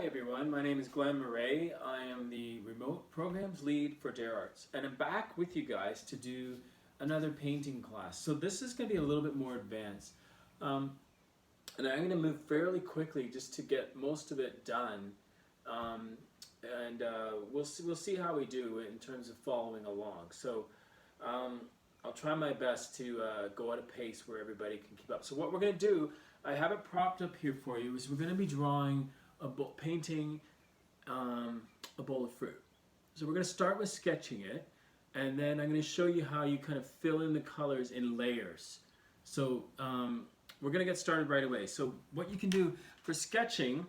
Hi everyone, my name is Glenn Murray. I am the remote programs lead for DAREarts, and I'm back with you guys to do another painting class. So this is going to be a little bit more advanced, and I'm going to move fairly quickly just to get most of it done, and we'll see how we do in terms of following along. So I'll try my best to go at a pace where everybody can keep up. So what we're going to do, I have it propped up here for you, is we're going to be drawing painting a bowl of fruit. So we're going to start with sketching it, and then I'm going to show you how you kind of fill in the colors in layers. So we're going to get started right away. So what you can do for sketching,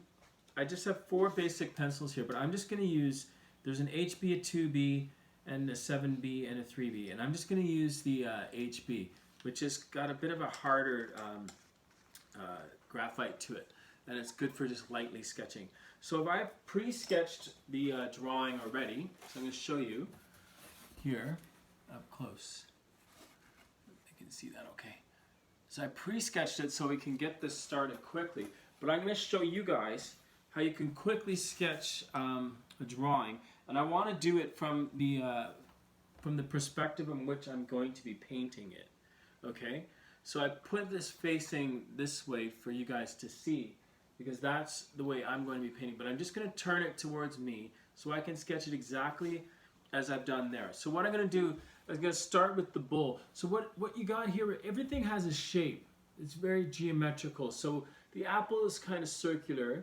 I just have 4 basic pencils here, but I'm just going to use, there's an HB, a 2B, and a 7B, and a 3B, and I'm just going to use the HB, which has got a bit of a harder graphite to it, and it's good for just lightly sketching. So if I've pre-sketched the drawing already, so I'm going to show you here up close. You can see that okay. So I pre-sketched it so we can get this started quickly, but I'm going to show you guys how you can quickly sketch a drawing, and I want to do it from the perspective in which I'm going to be painting it. Okay? So I put this facing this way for you guys to see, because that's the way I'm going to be painting. But I'm just going to turn it towards me so I can sketch it exactly as I've done there. So what I'm going to do is I'm going to start with the bowl. So what you got here, everything has a shape. It's very geometrical. So the apple is kind of circular.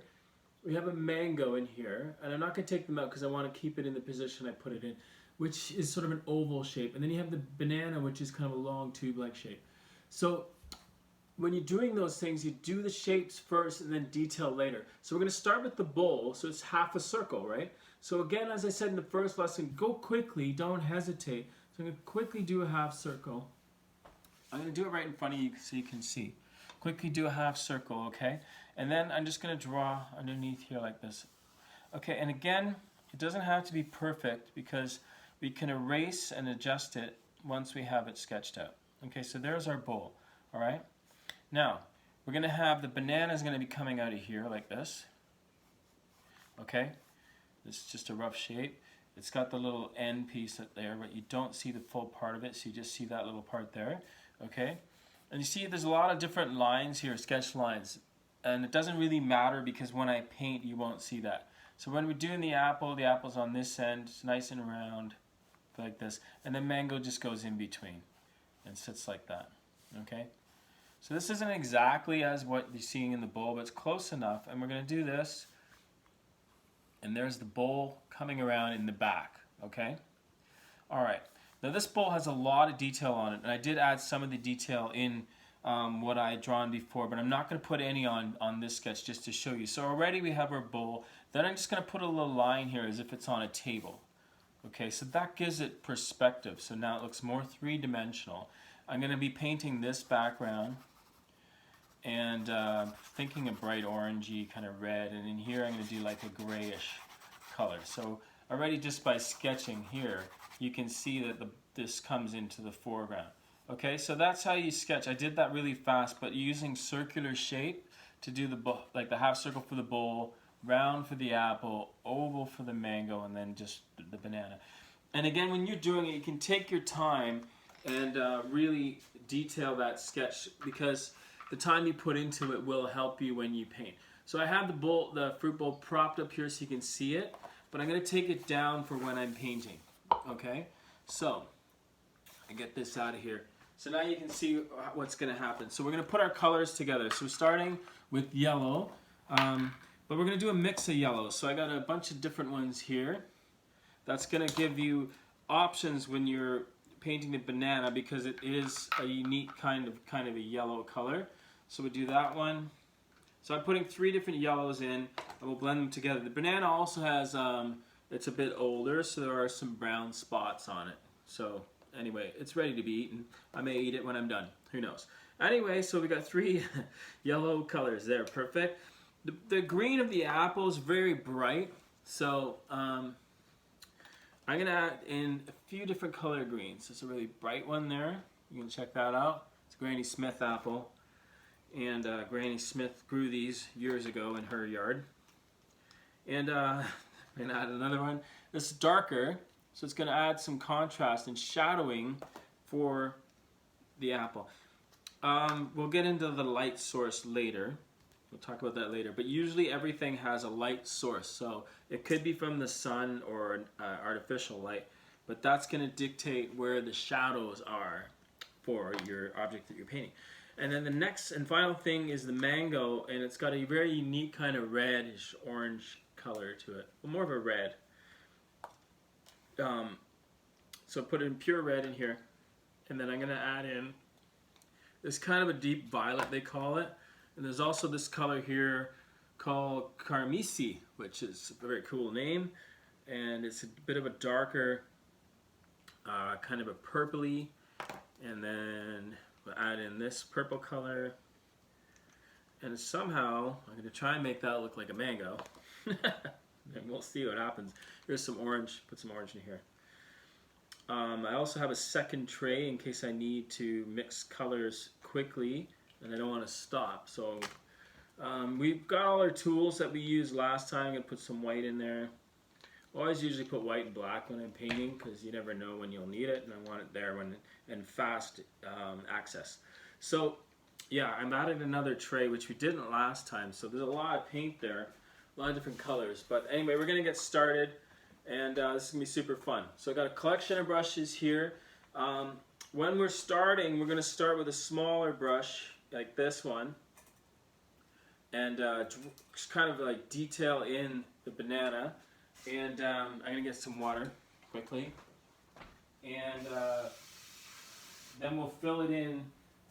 We have a mango in here, and I'm not going to take them out because I want to keep it in the position I put it in, which is sort of an oval shape. And then you have the banana, which is kind of a long tube-like shape. So when you're doing those things, you do the shapes first and then detail later. So we're going to start with the bowl, so it's half a circle, right? So again, as I said in the first lesson, go quickly, don't hesitate. So I'm going to quickly do a half circle. I'm going to do it right in front of you so you can see. Quickly do a half circle, okay? And then I'm just going to draw underneath here like this. Okay, and again, it doesn't have to be perfect because we can erase and adjust it once we have it sketched out. Okay, so there's our bowl, all right? Now, we're going to have the banana is going to be coming out of here like this. Okay, this is just a rough shape. It's got the little end piece there, but you don't see the full part of it, so you just see that little part there. Okay, and you see there's a lot of different lines here, sketch lines, and it doesn't really matter because when I paint, you won't see that. So when we're doing the apple's on this end, it's nice and round, like this, and the mango just goes in between and sits like that. Okay, so this isn't exactly as what you're seeing in the bowl, but it's close enough, and we're going to do this, and there's the bowl coming around in the back. Okay, all right, now this bowl has a lot of detail on it, and I did add some of the detail in what I had drawn before, but I'm not going to put any on this sketch just to show you. So already we have our bowl. Then I'm just going to put a little line here as if it's on a table. Okay, so that gives it perspective. So now it looks more three-dimensional. I'm going to be painting this background and thinking a bright orangey kind of red, and in here I'm going to do like a grayish color. So already just by sketching here, you can see that this comes into the foreground. Okay, so that's how you sketch. I did that really fast, but using circular shape to do the half circle for the bowl, round for the apple, oval for the mango, and then just the banana. And again, when you're doing it, you can take your time and really detail that sketch, because the time you put into it will help you when you paint. So I have the fruit bowl propped up here so you can see it, but I'm going to take it down for when I'm painting. Okay, so I get this out of here. So now you can see what's going to happen. So we're going to put our colors together. So we're starting with yellow. But we're going to do a mix of yellows. So I got a bunch of different ones here. That's going to give you options when you're painting the banana, because it is a unique kind of a yellow color. So we do that one. So I'm putting 3 different yellows in, and we'll blend them together. The banana also has, it's a bit older, so there are some brown spots on it. So anyway, it's ready to be eaten. I may eat it when I'm done. Who knows? Anyway, so we got 3 yellow colors there. Perfect. The green of the apple is very bright, so I'm going to add in a few different color greens. There's a really bright one there. You can check that out. It's a Granny Smith apple, and Granny Smith grew these years ago in her yard. And I'm going to add another one. This is darker, so it's going to add some contrast and shadowing for the apple. We'll get into the light source later. We'll talk about that later. But usually everything has a light source. So it could be from the sun or artificial light. But that's going to dictate where the shadows are for your object that you're painting. And then the next and final thing is the mango. And it's got a very unique kind of reddish orange color to it. Well, more of a red. So put in pure red in here. And then I'm going to add in this kind of a deep violet, they call it. And there's also this color here called Carmisi, which is a very cool name. And it's a bit of a darker, kind of a purpley. And then we'll add in this purple color. And somehow, I'm going to try and make that look like a mango. And we'll see what happens. Here's some orange, put some orange in here. I also have a second tray in case I need to mix colors quickly and I don't want to stop. So we've got all our tools that we used last time. I'm going to put some white in there. Always usually put white and black when I'm painting because you never know when you'll need it, and I want it there when and fast access. So yeah, I'm adding another tray, which we didn't last time. So there's a lot of paint there, a lot of different colors. But anyway, we're going to get started. And this is going to be super fun. So I've got a collection of brushes here. When we're starting, we're going to start with a smaller brush, like this one. And just kind of like detail in the banana. And I'm going to get some water quickly. And then we'll fill it in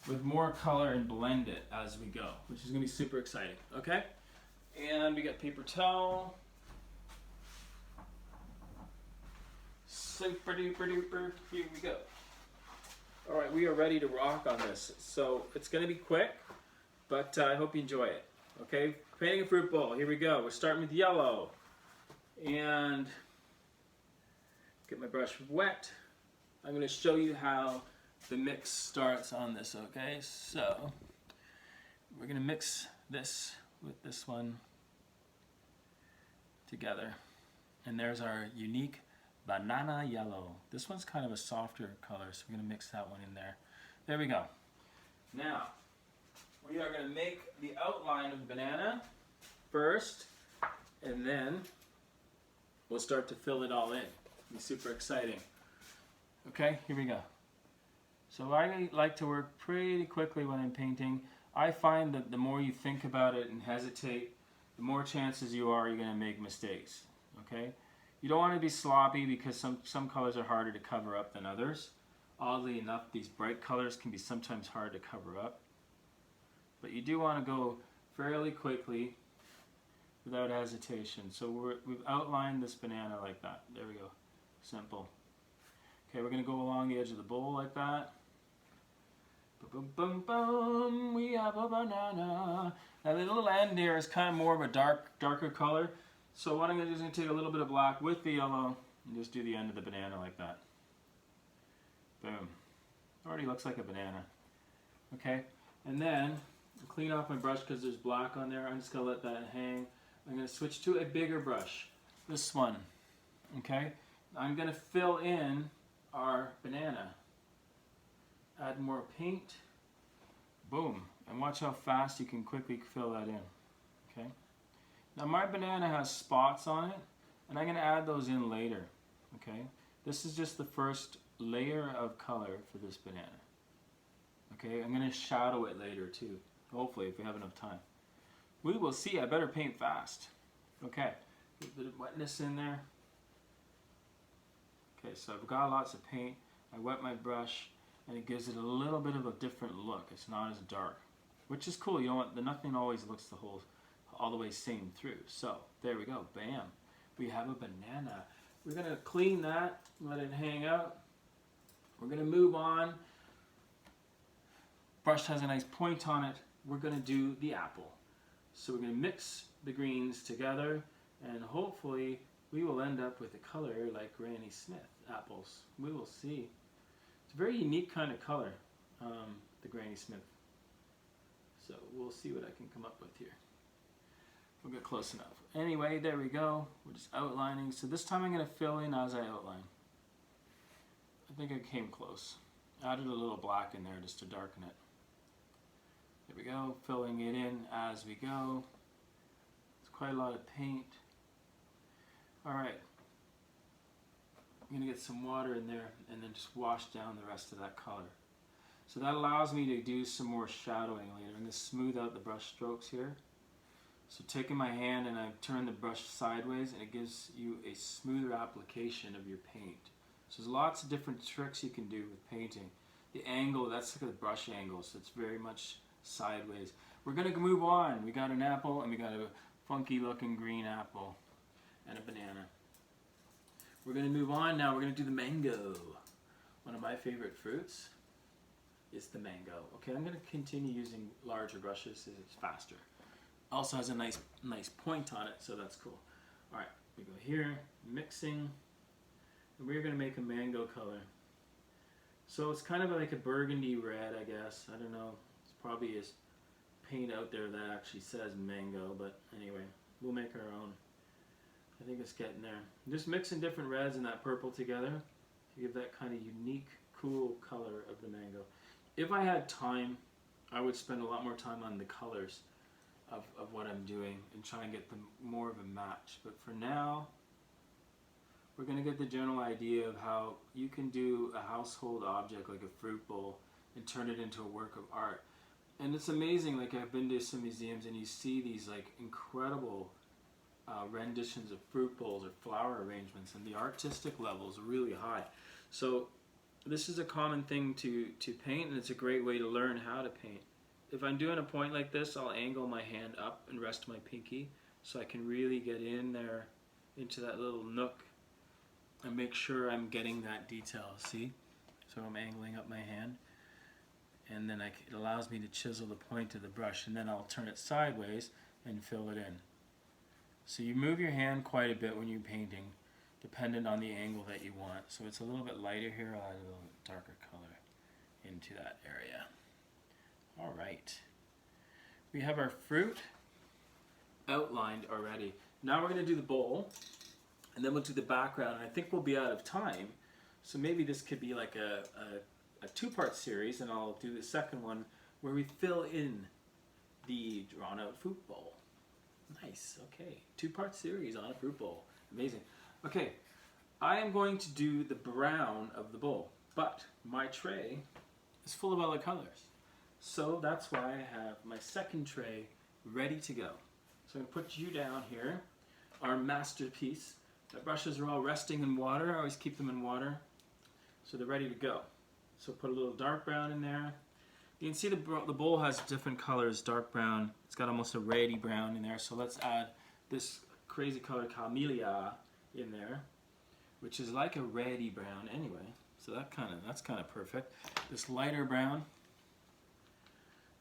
with more color and blend it as we go, which is going to be super exciting. Okay? And we got paper towel. Super duper duper, here we go. Alright, we are ready to rock on this. So it's going to be quick, but I hope you enjoy it. Okay, painting a fruit bowl, here we go. We're starting with yellow. And get my brush wet. I'm going to show you how the mix starts on this, okay? So we're going to mix this with this one together. And there's our unique banana yellow. This one's kind of a softer color, so we're going to mix that one in there. There we go. Now, we are going to make the outline of the banana first, and then we'll start to fill it all in. It'll be super exciting. Okay, here we go. So I like to work pretty quickly when I'm painting. I find that the more you think about it and hesitate, the more chances you are you're going to make mistakes. Okay? You don't want to be sloppy because some colors are harder to cover up than others. Oddly enough, these bright colors can be sometimes hard to cover up. But you do want to go fairly quickly without hesitation. So we've outlined this banana like that. There we go. Simple. Okay, we're going to go along the edge of the bowl like that. Boom, boom, boom, we have a banana. That little end here is kind of more of a darker color. So what I'm going to do is going to take a little bit of black with the yellow and just do the end of the banana like that. Boom. Already looks like a banana. Okay, and then I'll clean off my brush because there's black on there. I'm just going to let that hang. I'm going to switch to a bigger brush, this one. Okay, I'm going to fill in our banana. Add more paint. Boom. And watch how fast you can quickly fill that in. Okay. Now my banana has spots on it, and I'm going to add those in later. Okay. This is just the first layer of color for this banana. Okay. I'm going to shadow it later too. Hopefully, if we have enough time. We will see. I better paint fast. Okay. Get a bit of wetness in there. Okay. So I've got lots of paint. I wet my brush, and it gives it a little bit of a different look. It's not as dark, which is cool. You know what? Nothing always looks all the way same through. So there we go. Bam. We have a banana. We're going to clean that, let it hang out. We're going to move on. Brush has a nice point on it. We're going to do the apple. So we're going to mix the greens together, and hopefully we will end up with a color like Granny Smith apples. We will see. It's a very unique kind of color, the Granny Smith. So we'll see what I can come up with here. We'll get close enough. Anyway, there we go. We're just outlining. So this time I'm going to fill in as I outline. I think I came close. Added a little black in there just to darken it. There we go, filling it in as we go. It's quite a lot of paint. Alright. I'm going to get some water in there and then just wash down the rest of that color. So that allows me to do some more shadowing later. I'm going to smooth out the brush strokes here. So taking my hand and I turn the brush sideways and it gives you a smoother application of your paint. So there's lots of different tricks you can do with painting. The angle, that's like the brush angle, so it's very much sideways. We're going to move on. We got an apple and we got a funky looking green apple and a banana. We're going to move on now. We're going to do the mango. One of my favorite fruits is the mango. Okay, I'm going to continue using larger brushes because it's faster. Also has a nice point on it, so that's cool. Alright, we go here, mixing, and we're going to make a mango color. So it's kind of like a burgundy red, I guess. I don't know. It's probably a paint out there that actually says mango, but anyway, we'll make our own. I think it's getting there. Just mixing different reds and that purple together to give that kind of unique, cool color of the mango. If I had time, I would spend a lot more time on the colors of what I'm doing and try and get them more of a match. But for now, we're going to get the general idea of how you can do a household object like a fruit bowl and turn it into a work of art. And it's amazing, like I've been to some museums and you see these like incredible renditions of fruit bowls or flower arrangements, and the artistic level is really high. So this is a common thing to paint, and it's a great way to learn how to paint. If I'm doing a point like this, I'll angle my hand up and rest my pinky so I can really get in there into that little nook and make sure I'm getting that detail, see? So I'm angling up my hand, and then it allows me to chisel the point of the brush, and then I'll turn it sideways and fill it in. So you move your hand quite a bit when you're painting, dependent on the angle that you want. So it's a little bit lighter here, I'll add a little bit darker color into that area. Alright, we have our fruit outlined already. Now we're going to do the bowl, and then we'll do the background, and I think we'll be out of time. So maybe this could be like a two-part series, and I'll do the second one where we fill in the drawn-out fruit bowl. Nice, okay. Two-part series on a fruit bowl. Amazing. Okay, I am going to do the brown of the bowl, but my tray is full of other colors. So that's why I have my second tray ready to go. So I'm going to put you down here, our masterpiece. My brushes are all resting in water. I always keep them in water, so they're ready to go. So put a little dark brown in there. You can see the bowl has different colors, dark brown. It's got almost a reddy brown in there. So let's add this crazy color camellia in there, which is like a reddy brown anyway. So that's kind of perfect. This lighter brown.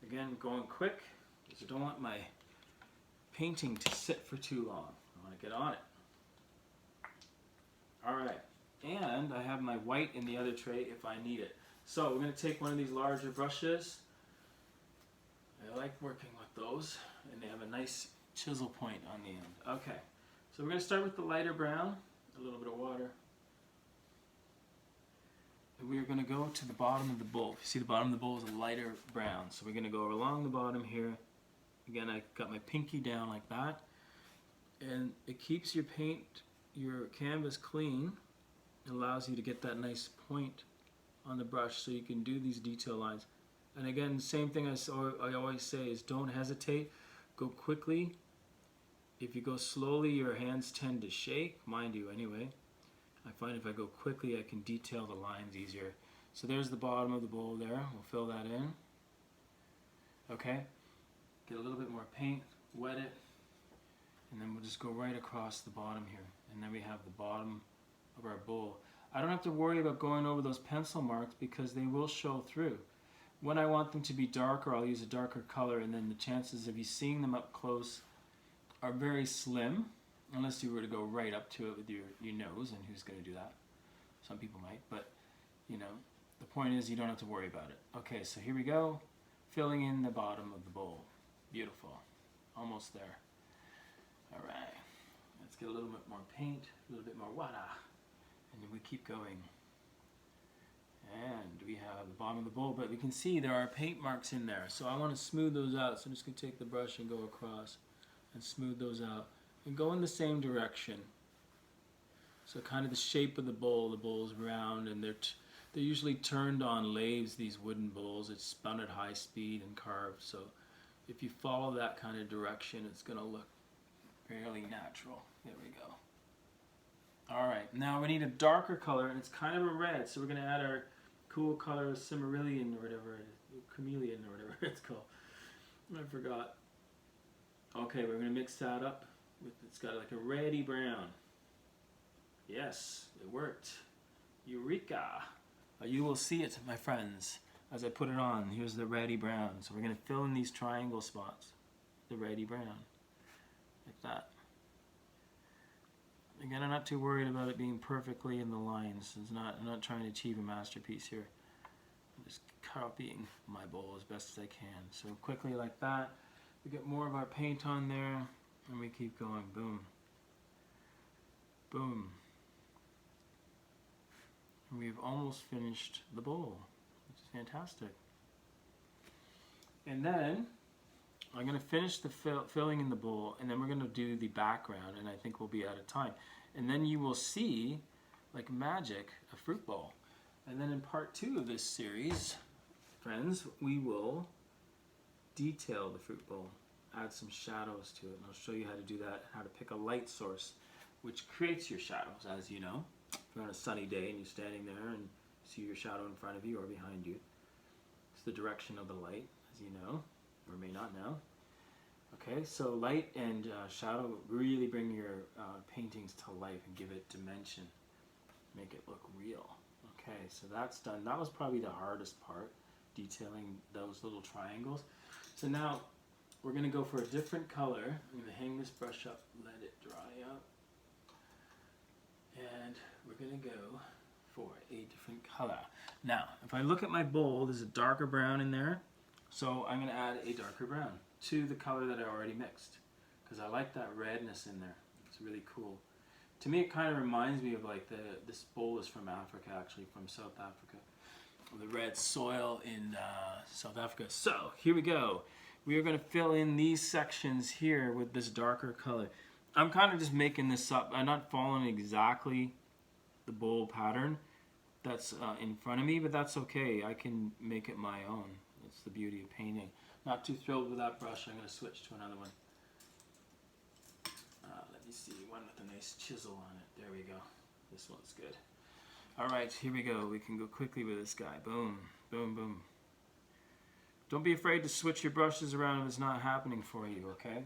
Again, going quick because I don't want my painting to sit for too long. I want to get on it. Alright, and I have my white in the other tray if I need it. So we're going to take one of these larger brushes. I like working with those, and they have a nice chisel point on the end. Okay, so we're going to start with the lighter brown, a little bit of water. And we are going to go to the bottom of the bowl. You see the bottom of the bowl is a lighter brown. So we're going to go along the bottom here. Again, I got my pinky down like that. And it keeps your canvas clean. It allows you to get that nice point on the brush so you can do these detail lines. And again, same thing as I always say is don't hesitate. Go quickly. If you go slowly, your hands tend to shake. Mine do anyway. I find if I go quickly, I can detail the lines easier. So there's the bottom of the bowl there. We'll fill that in. Okay. Get a little bit more paint, wet it, and then we'll just go right across the bottom here. And then we have the bottom of our bowl. I don't have to worry about going over those pencil marks because they will show through. When I want them to be darker, I'll use a darker color, and then the chances of you seeing them up close are very slim. Unless you were to go right up to it with your nose, and who's going to do that? Some people might, but you know, the point is you don't have to worry about it. Okay, so here we go, filling in the bottom of the bowl. Beautiful, almost there. All right, let's get a little bit more paint, a little bit more water, and then we keep going. And we have the bottom of the bowl, but we can see there are paint marks in there. So I want to smooth those out. So I'm just going to take the brush and go across and smooth those out. And go in the same direction. So kind of the shape of the bowl's round, and they're usually turned on lathes, these wooden bowls. It's spun at high speed and carved. So if you follow that kind of direction, it's going to look fairly natural. There we go. Alright, now we need a darker color, and it's kind of a red, so we're going to add our cool color Cimmerian or whatever, Chameleon or whatever it's called. I forgot. Okay, we're going to mix that up. It's got like a reddy brown. Yes, it worked. Eureka! You will see it, my friends, as I put it on. Here's the reddy brown. So we're going to fill in these triangle spots. The reddy brown. Like that. Again, I'm not too worried about it being perfectly in the lines. I'm not trying to achieve a masterpiece here. I'm just copying my bowl as best as I can. So quickly like that, we get more of our paint on there, and we keep going. Boom. Boom. And we've almost finished the bowl, which is fantastic. And then I'm going to finish the filling in the bowl, and then we're going to do the background, and I think we'll be out of time. And then you will see, like magic, a fruit bowl. And then in part 2 of this series, friends, we will detail the fruit bowl, add some shadows to it, and I'll show you how to do that, how to pick a light source, which creates your shadows, as you know. If you're on a sunny day and you're standing there and see your shadow in front of you or behind you, it's the direction of the light, as you know, or may not know. Okay, so light and shadow really bring your paintings to life and give it dimension, make it look real. Okay, so that's done. That was probably the hardest part, detailing those little triangles. So now we're going to go for a different color. I'm going to hang this brush up, let it dry up, and we're going to go for a different color. Now, if I look at my bowl, there's a darker brown in there, so I'm going to add a darker brown to the color that I already mixed, because I like that redness in there. It's really cool. To me, it kind of reminds me of like this bowl is from Africa, actually, from South Africa. The red soil in South Africa. So, here we go. We are going to fill in these sections here with this darker color. I'm kind of just making this up. I'm not following exactly the bowl pattern that's in front of me, but that's okay. I can make it my own. That's the beauty of painting. Not too thrilled with that brush. I'm going to switch to another one. Let me see, one with a nice chisel on it. There we go. This one's good. Alright, here we go. We can go quickly with this guy. Boom, boom, boom. Don't be afraid to switch your brushes around if it's not happening for you, okay?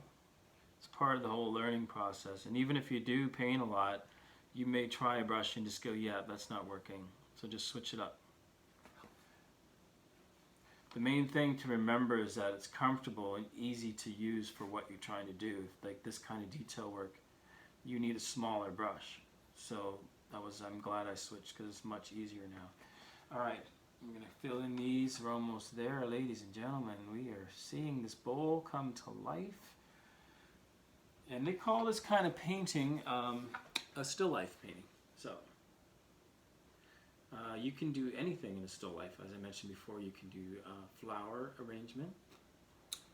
It's part of the whole learning process. And even if you do paint a lot, you may try a brush and just go, yeah, that's not working. So just switch it up. The main thing to remember is that it's comfortable and easy to use for what you're trying to do. Like this kind of detail work, you need a smaller brush. So I'm glad I switched because it's much easier now. Alright, I'm going to fill in these. We're almost there, ladies and gentlemen. We are seeing this bowl come to life. And they call this kind of painting a still life painting. So you can do anything in a still life. As I mentioned before, you can do flower arrangement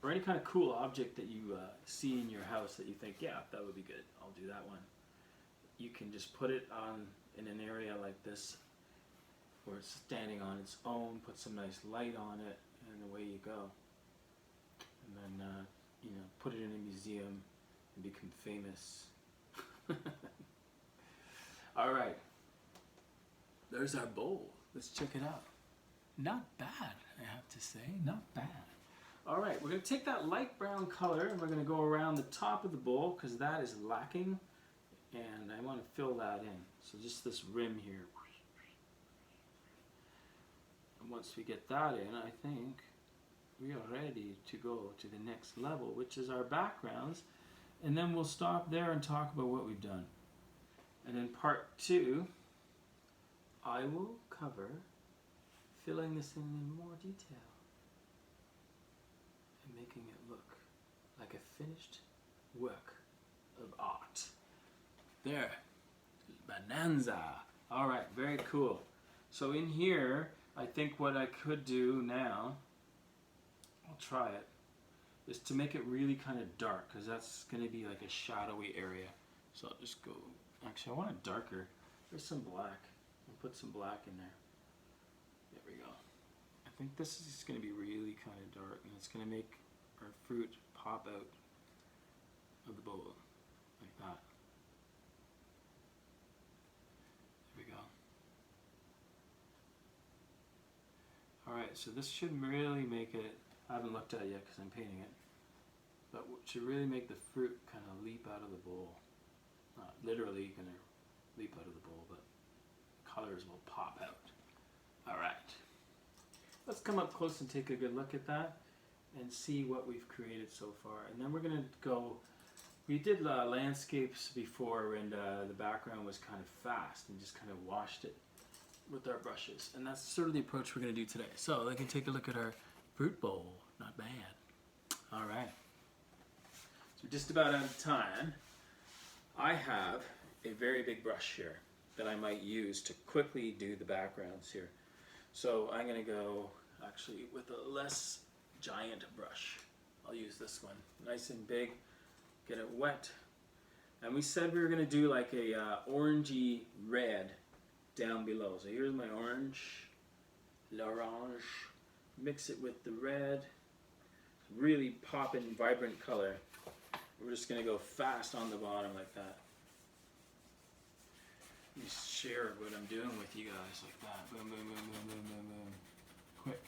or any kind of cool object that you see in your house that you think, yeah, that would be good. I'll do that one. You can just put it on in an area like this where it's standing on its own, put some nice light on it, and away you go. And then, you know, put it in a museum and become famous. All right. There's our bowl. Let's check it out. Not bad, I have to say. Not bad. All right, we're going to take that light brown color and we're going to go around the top of the bowl because that is lacking. And I want to fill that in. So just this rim here. And once we get that in, I think we are ready to go to the next level, which is our backgrounds. And then we'll stop there and talk about what we've done. And in part 2, I will cover filling this in more detail and making it look like a finished work of art. There, bonanza. All right, very cool. So in here, I think what I could do now, I'll try it, is to make it really kind of dark, because that's going to be like a shadowy area. So I'll just go, actually I want it darker. There's some black. I'll put some black in there. There we go. I think this is going to be really kind of dark, and it's going to make our fruit pop out of the bowl, like that. There we go. Alright, so this should really make it, I haven't looked at it yet because I'm painting it, but it should really make the fruit kind of leap out of the bowl. Not literally going to leap out of the bowl, but colors will pop out. Alright, let's come up close and take a good look at that and see what we've created so far. And then we're going to go, we did landscapes before, and the background was kind of fast and just kind of washed it with our brushes. And that's sort of the approach we're going to do today. So they can take a look at our fruit bowl. Not bad. Alright, so we're just about out of time. I have a very big brush here that I might use to quickly do the backgrounds here. So I'm going to go actually with a less giant brush. I'll use this one, nice and big, get it wet. And we said we were going to do like a orangey red down below. So here's my orange, l'orange, mix it with the red, really poppin', vibrant color. We're just going to go fast on the bottom like that. Let me share what I'm doing with you guys like that. Boom, boom, boom, boom, boom, boom, boom. Quick.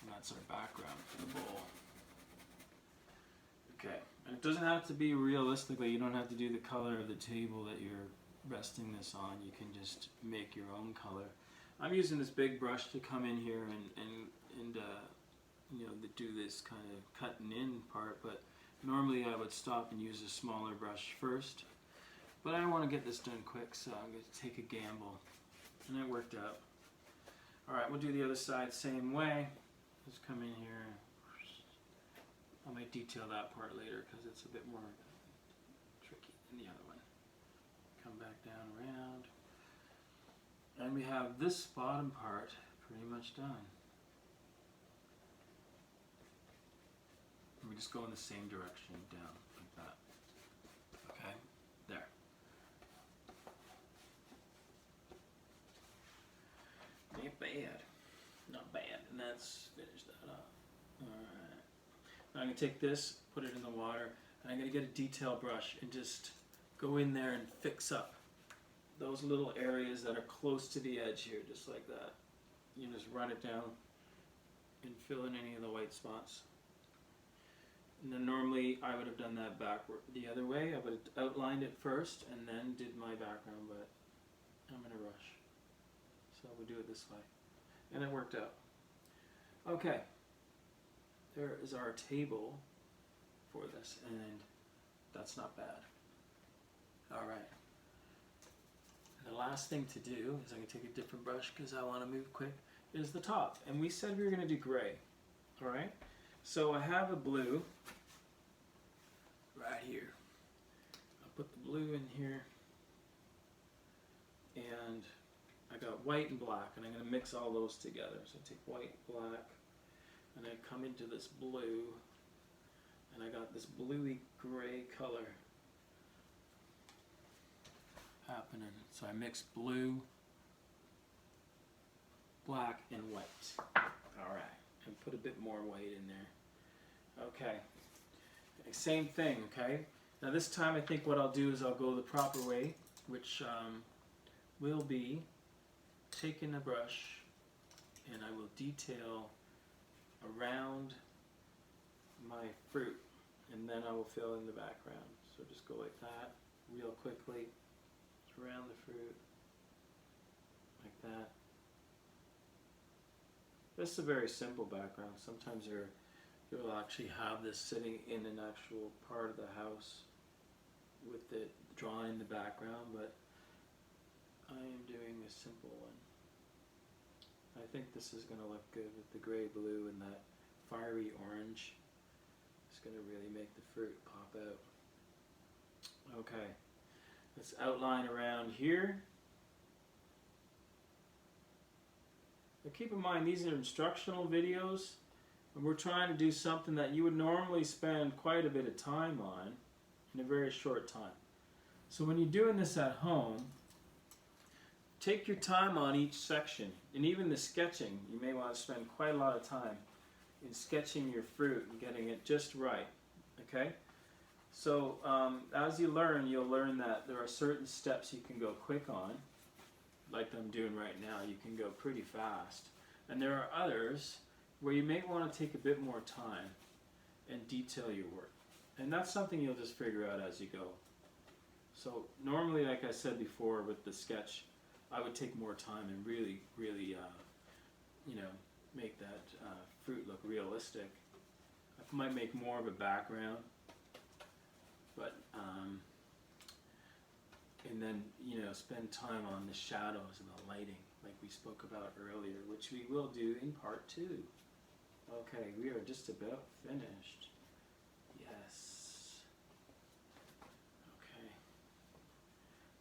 And that's our background for the bowl. Okay, and it doesn't have to be realistically, you don't have to do the color of the table that you're resting this on. You can just make your own color. I'm using this big brush to come in here and you know, do this kind of cutting in part, but normally I would stop and use a smaller brush first. But I want to get this done quick, so I'm going to take a gamble. And it worked out. Alright, we'll do the other side same way. Just come in here. I might detail that part later because it's a bit more tricky than the other one. Come back down around. And we have this bottom part pretty much done. And we just go in the same direction down like that. Okay, there. Not bad. Not bad. And that's finished that up. Alright. Now I'm going to take this, put it in the water, and I'm going to get a detail brush and just go in there and fix up those little areas that are close to the edge here, just like that. You just run it down and fill in any of the white spots. And then normally I would have done that backward the other way. I would have outlined it first and then did my background, but I'm in a rush. So we'll do it this way. And it worked out. Okay. There is our table for this, and that's not bad. Alright. The last thing to do is I'm going to take a different brush because I want to move quick, is the top. And we said we were going to do gray. Alright? So I have a blue right here. I'll put the blue in here. And I got white and black, and I'm going to mix all those together. So I take white, black, and I come into this blue, and I got this bluey gray color happening. So I mix blue, black, and white. Alright, and put a bit more white in there. Okay, same thing, okay? Now this time I think what I'll do is I'll go the proper way, which will be taking a brush and I will detail around my fruit, and then I will fill in the background. So just go like that real quickly around the fruit like that. This is a very simple background. Sometimes you'll actually have this sitting in an actual part of the house with it drawn in the background, but I am doing a simple one. I think this is going to look good with the gray blue and that fiery orange. It's going to really make the fruit pop out. Okay, let's outline around here. But keep in mind, these are instructional videos, and we're trying to do something that you would normally spend quite a bit of time on in a very short time. So when you're doing this at home, take your time on each section, and even the sketching. You may want to spend quite a lot of time in sketching your fruit and getting it just right. Okay? So as you learn, you'll learn that there are certain steps you can go quick on, like I'm doing right now. You can go pretty fast. And there are others where you may want to take a bit more time and detail your work. And that's something you'll just figure out as you go. So normally, like I said before with the sketch, I would take more time and really, you know, make that fruit look realistic. I might make more of a background, but and then, you know, spend time on the shadows and the lighting, like we spoke about earlier, which we will do in part 2. Okay, we are just about finished. Yes. Okay.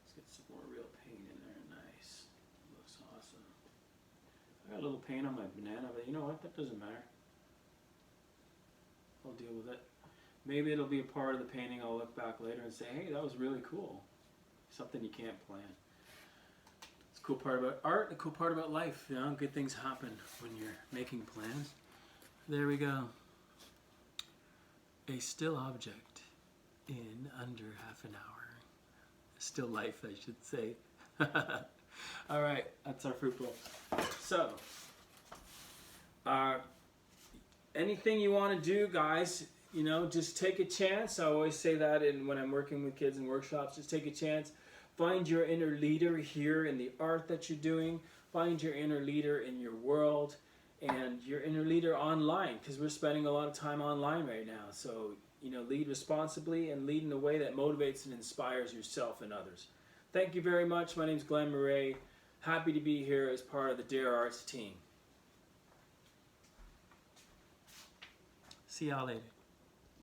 Let's get some more real paint in there. Nice. Looks awesome. I got a little paint on my banana, but you know what? That doesn't matter. I'll deal with it. Maybe it'll be a part of the painting. I'll look back later and say, hey, that was really cool. Something you can't plan. It's a cool part about art, a cool part about life. You know, good things happen when you're making plans. There we go. A still object in under half an hour. Still life, I should say. All right, that's our fruit bowl. So, anything you want to do, guys, you know, just take a chance. I always say that when I'm working with kids in workshops, just take a chance. Find your inner leader here in the art that you're doing. Find your inner leader in your world and your inner leader online, because we're spending a lot of time online right now. So, you know, lead responsibly and lead in a way that motivates and inspires yourself and others. Thank you very much. My name's Glenn Murray. Happy to be here as part of the DAREarts team. See y'all later.